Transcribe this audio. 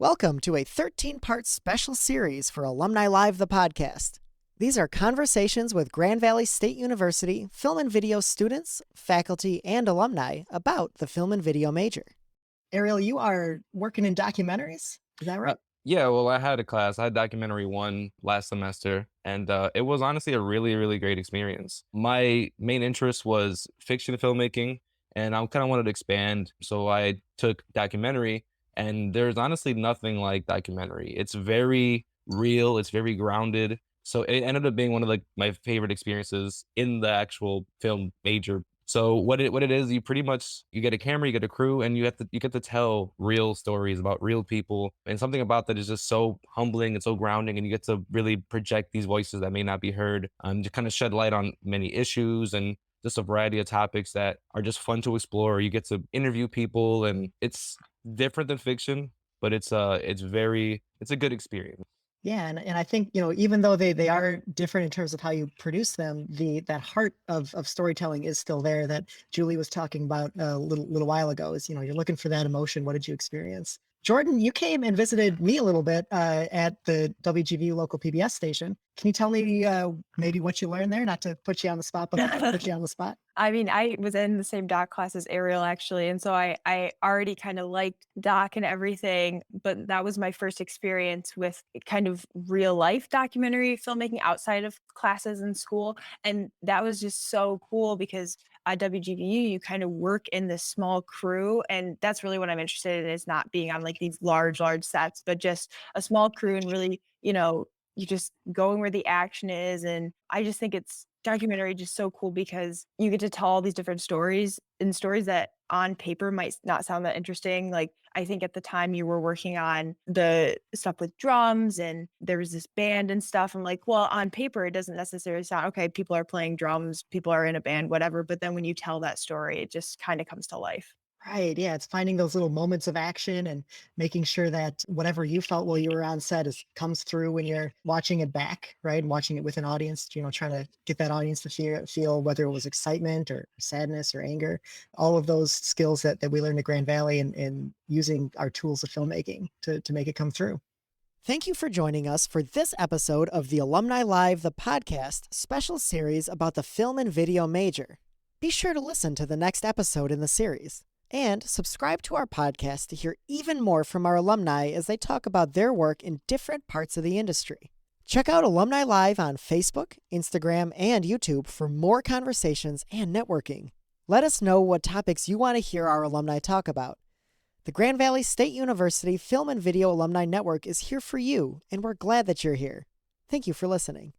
Welcome to a 13-part special series for Alumni Live, the podcast. These are conversations with Grand Valley State University film and video students, faculty, and alumni about the film and video major. Ariel, you are working in documentaries? Is that right? Yeah, well, I had a class. I had documentary one last semester, and it was honestly a really, really great experience. My main interest was fiction filmmaking, and I kind of wanted to expand. So I took documentary, and there's honestly nothing like documentary. It's very real, it's very grounded. So it ended up being one of my favorite experiences in the actual film major. So what it is, you pretty much you get a camera, you get a crew, and you get to tell real stories about real people. And something about that is just so humbling and so grounding, and you get to really project these voices that may not be heard. To kind of shed light on many issues and just a variety of topics that are just fun to explore. You get to interview people, and it's different than fiction, but it's a good experience. Yeah, and I think, even though they are different in terms of how you produce them, that heart of storytelling is still there that Julie was talking about a little while ago. Is, you're looking for that emotion. What did you experience? Jordan, you came and visited me a little bit at the WGVU local PBS station. Can you tell me maybe what you learned there? Not to put you on the spot, but I'll put you on the spot. I mean, I was in the same doc class as Ariel actually, and so I already kinda liked doc and everything, but that was my first experience with kind of real life documentary filmmaking outside of classes in school, and that was just so cool because at WGVU, you kind of work in this small crew, and that's really what I'm interested in is not being on, like, these large sets, but just a small crew and really, you just going where the action is, and I just think it's documentary just so cool because you get to tell all these different stories and stories that on paper might not sound that interesting. Like, I think at the time you were working on the stuff with drums and there was this band and stuff. I'm like, well, on paper, it doesn't necessarily sound okay. People are playing drums, people are in a band, whatever. But then when you tell that story, it just kind of comes to life. Right. Yeah. It's finding those little moments of action and making sure that whatever you felt while you were on set comes through when you're watching it back, right? And watching it with an audience, trying to get that audience to feel whether it was excitement or sadness or anger, all of those skills that we learned at Grand Valley and using our tools of filmmaking to make it come through. Thank you for joining us for this episode of the Alumni Live, the podcast special series about the film and video major. Be sure to listen to the next episode in the series. And subscribe to our podcast to hear even more from our alumni as they talk about their work in different parts of the industry. Check out Alumni Live on Facebook, Instagram, and YouTube for more conversations and networking. Let us know what topics you want to hear our alumni talk about. The Grand Valley State University Film and Video Alumni Network is here for you, and we're glad that you're here. Thank you for listening.